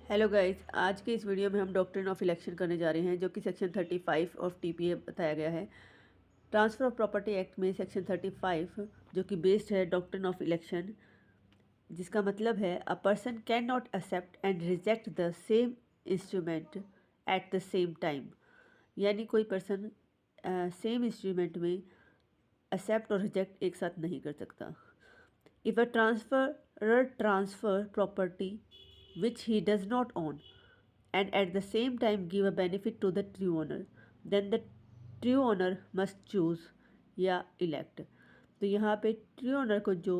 Hello guys, आज के इस वीडियो में हम डॉक्ट्रिन ऑफ इलेक्शन करने जा रहे हैं, जो कि सेक्शन 35 ऑफ टीपीए बताया गया है। ट्रांसफ़र ऑफ प्रॉपर्टी एक्ट में सेक्शन 35 जो कि बेस्ड है डॉक्ट्रिन ऑफ इलेक्शन, जिसका मतलब है a person can not accept and reject the same instrument at the same time. यानी कोई पर्सन सेम इंस्ट्रूमेंट में एक्सेप्ट और रिजेक्ट एक साथ नहीं कर सकता। If a transfer property which he does not own and at the same time give a benefit to the true owner, then the true owner must choose या elect। तो यहाँ पे ट्रू ओनर को जो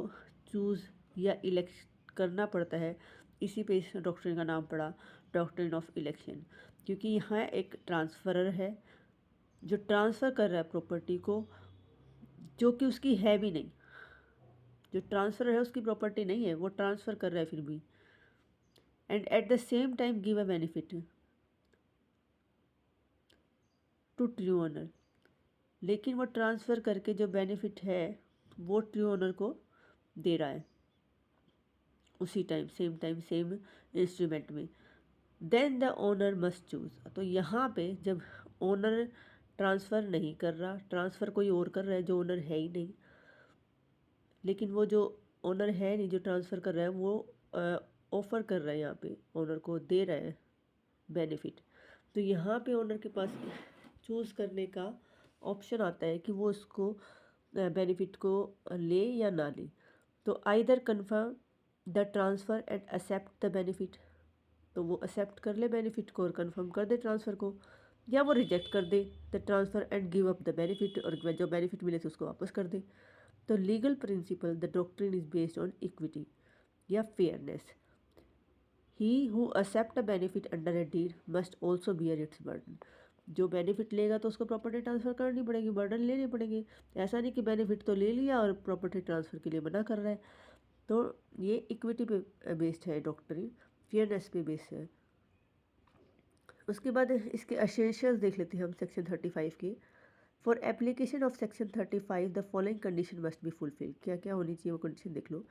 चूज़ या elect करना पड़ता है, इसी पे इस डॉक्ट्रिन का नाम पड़ा डॉक्ट्रिन ऑफ इलेक्शन। क्योंकि यहाँ एक ट्रांसफरर है जो ट्रांसफ़र कर रहा है प्रॉपर्टी को, जो कि उसकी है भी नहीं। जो ट्रांसफ़र है उसकी प्रॉपर्टी नहीं है, वो ट्रांसफ़र कर रहा है फिर भी, and at the same time give a benefit to true owner. लेकिन वो ट्रांसफ़र करके जो बेनिफिट है वो ट्रू ओनर को दे रहा है उसी टाइम सेम इंस्ट्रूमेंट में। Then the owner must choose. तो यहाँ पे जब ओनर ट्रांसफ़र नहीं कर रहा, ट्रांसफ़र कोई और कर रहा है जो ओनर है ही नहीं, लेकिन वो जो ओनर है नहीं जो ट्रांसफ़र कर रहा है वो ऑफ़र कर रहा है, यहाँ पे ओनर को दे रहा है बेनिफिट। तो यहाँ पे ओनर के पास चूज़ करने का ऑप्शन आता है कि वो उसको बेनिफिट को ले या ना ले। तो either confirm the transfer and accept the benefit. तो वो एक्सेप्ट कर ले बेनिफिट को और कन्फर्म कर दे ट्रांसफ़र को, या वो रिजेक्ट कर दे the transfer and give up the benefit, और जो बेनिफिट मिले थे उसको वापस कर दे। तो legal principle the doctrine is based on equity या fairness. He who accept a benefit under a deed must also bear its burden. जो बेनिफिट लेगा तो उसको प्रॉपर्टी ट्रांसफ़र करनी पड़ेगी, बर्डन लेने पड़ेंगे। ऐसा नहीं कि बेनिफिट तो ले लिया और प्रॉपर्टी ट्रांसफ़र के लिए मना कर रहा है। तो ये इक्विटी पे बेस्ड है डॉक्ट्रिन, फेयरनेस पे बेस्ड है। उसके बाद इसके एसेंशियल्स देख लेते हैं हम सेक्शन 35 के। For application of section 35 the following condition must be fulfil. क्या क्या होनी चाहिए वो कंडीशन देख लो।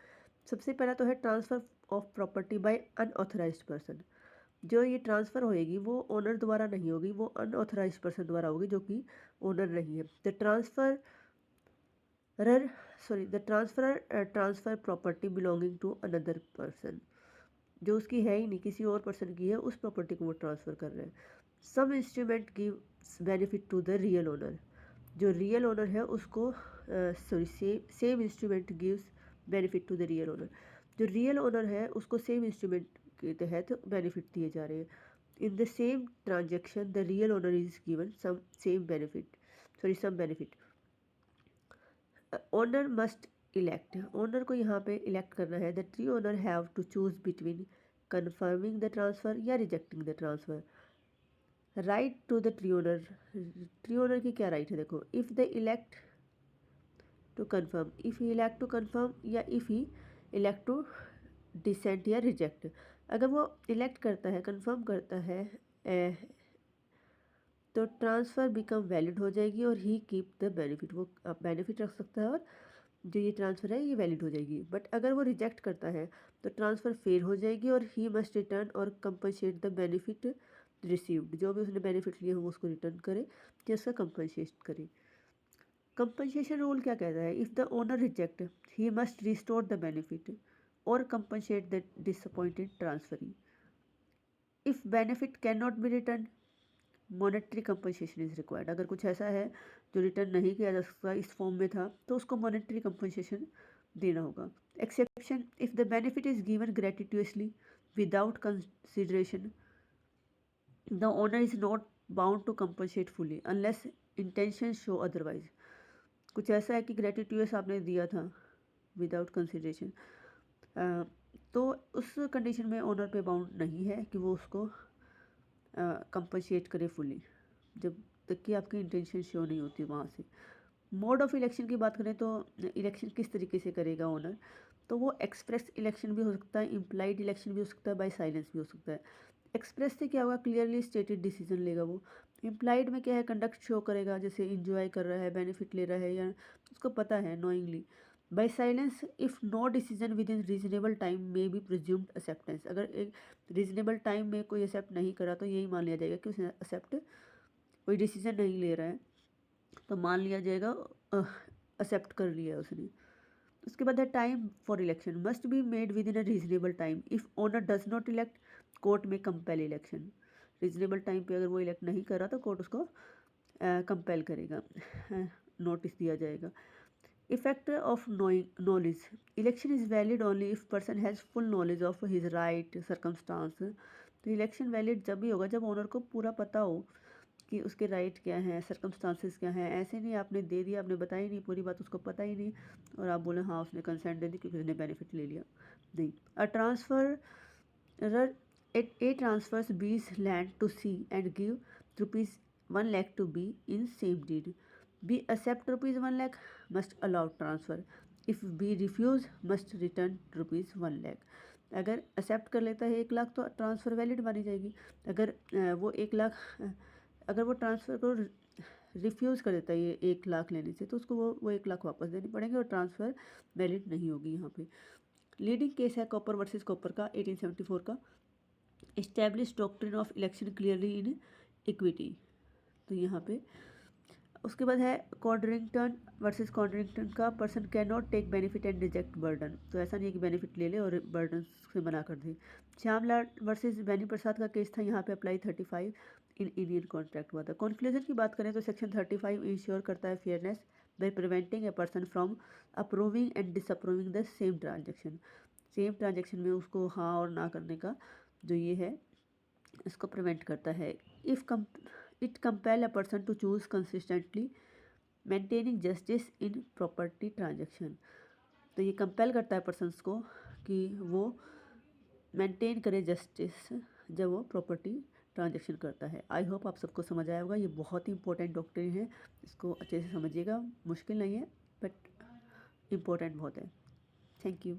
सबसे पहला तो है transfer of property by unauthorized person. जो ये ट्रांसफ़र होएगी वो ओनर द्वारा नहीं होगी, वो अनऑथराइज्ड पर्सन द्वारा होगी जो कि ओनर नहीं है। The transfer property belonging to another person. जो उसकी है ही नहीं, किसी और पर्सन की है, उस प्रॉपर्टी को वो ट्रांसफ़र कर रहे हैं। Some instrument gives benefit to the real owner. जो रियल ओनर है उसको same instrument gives benefit to the real owner. जो रियल ओनर है उसको सेम इंस्ट्रूमेंट के तहत बेनिफिट दिए जा रहे हैं। In the same transaction the real owner is given some benefit. Owner must elect. Owner को यहाँ पे इलेक्ट करना है। The true owner have to choose between confirming the transfer या rejecting the transfer. Right to the true owner. True owner की क्या right है देखो। If the elect to confirm, if he elect to confirm या if he elect to dissent या reject. अगर वो elect करता है, कन्फर्म करता है, तो ट्रांसफ़र बिकम वैलिड हो जाएगी और ही कीप द बेनिफिट। वो बेनिफिट रख सकता है और जो ये ट्रांसफ़र है ये वैलिड हो जाएगी। बट अगर वो रिजेक्ट करता है तो ट्रांसफ़र फेल हो जाएगी और ही मस्ट रिटर्न और कंपनसेट द बेनिफिट रिसीव्ड। जो भी उसने बेनिफिट लिए हो उसको रिटर्न करे या उसका कंपनसेट करे। कंपनसेशन रूल क्या कहता है। If the owner reject he must restore the benefit और compensate the disappointed transferee. If benefit can not be return monetary compensation is required. अगर कुछ ऐसा है जो रिटर्न नहीं किया जा सकता, इस फॉर्म में था, तो उसको मॉनेटरी कंपनसेशन देना होगा। Exception, if the benefit is given gratuitously without consideration the owner is not bound to compensate fully unless intention show otherwise. कुछ ऐसा है कि ग्रेटिट्यूस आपने दिया था विदाउट कंसिडरेशन, तो उस कंडीशन में ओनर पे बाउंड नहीं है कि वो उसको कंपनसेट करे फुली, जब तक कि आपकी इंटेंशन शो नहीं होती वहाँ से। मोड ऑफ इलेक्शन की बात करें तो इलेक्शन किस तरीके से करेगा ओनर, तो वो एक्सप्रेस इलेक्शन भी हो सकता है, इम्प्लाइड इलेक्शन भी हो सकता है, बाय साइलेंस भी हो सकता है। एक्सप्रेस से क्या होगा, क्लियरली स्टेटेड डिसीजन लेगा वो। इम्प्लाइड में क्या है, कंडक्ट शो करेगा, जैसे इंजॉय कर रहा है, बेनिफिट ले रहा है, या उसको पता है knowingly. By silence if no decision within reasonable time may be presumed acceptance. अगर एक रीजनेबल टाइम में कोई एक्सेप्ट नहीं करा तो यही मान लिया जाएगा कि उसने एक्सेप्ट, कोई डिसीजन नहीं ले रहा है तो मान लिया जाएगा एक्सेप्ट कर लिया है उसने। उसके बाद है time for election must be made with in a reasonable time. If owner does not elect court में कंपेल इलेक्शन। रीजनेबल टाइम पे अगर वो इलेक्ट नहीं करा तो कोर्ट उसको कंपेल करेगा, नोटिस दिया जाएगा। Effect of knowledge election is valid only if person has full knowledge of his right circumstance. तो इलेक्शन वैलिड जब भी होगा जब ओनर को पूरा पता हो कि उसके राइट क्या हैं, सर्कमस्टांसेस क्या हैं। ऐसे नहीं आपने दे दिया, आपने बताई नहीं पूरी बात, उसको पता ही नहीं और आप बोले हाँ उसने कंसेंट दे दी क्योंकि उसने बेनिफिट ले लिया। नहीं, a transfer A transfers B's land to C and give ₹1 lakh to B in same deed. B accept ₹1 lakh must allow transfer. If B refuse must return ₹1 lakh. अगर एक्सेप्ट कर लेता है 1 लाख तो ट्रांसफ़र वैलिड मानी जाएगी। अगर वो 1 लाख अगर वो ट्रांसफ़र को रिफ्यूज़ कर देता है ये 1 लाख लेने से तो उसको वो 1 लाख वापस देने पड़ेंगे और ट्रांसफ़र वैलिड नहीं होगी यहाँ पे। लीडिंग केस है कॉपर वर्सेस कॉपर का 1874 का। Establish doctrine of election clearly in equity. तो यहाँ पे उसके बाद है कॉडरिंगटन वर्सेस कॉडरिंगटन का। Person can not take benefit and reject burden. तो ऐसा नहीं है कि बेनिफिट ले ले और बर्डन से मना कर दे। श्यामलाल वर्सेस बेनी प्रसाद का केस था, यहाँ पे अप्लाई 35 इन इंडियन कॉन्ट्रैक्ट हुआ था। कॉन्क्लूजन की बात करें तो सेक्शन 35 इंश्योर करता है fairness by preventing a person from approving and disapproving the same transaction. Same transaction में उसको हाँ और ना करने का जो ये है इसको प्रिवेंट करता है। If it compel a person to choose consistently maintaining justice in property transaction. तो ये कंपेल करता है पर्सन्स को कि वो मेंटेन करे जस्टिस जब वो प्रॉपर्टी ट्रांजेक्शन करता है। आई होप आप सबको समझ आया होगा। ये बहुत ही इंपॉर्टेंट डॉक्ट्रिन है, इसको अच्छे से समझिएगा। मुश्किल नहीं है बट इम्पोर्टेंट बहुत है। Thank you.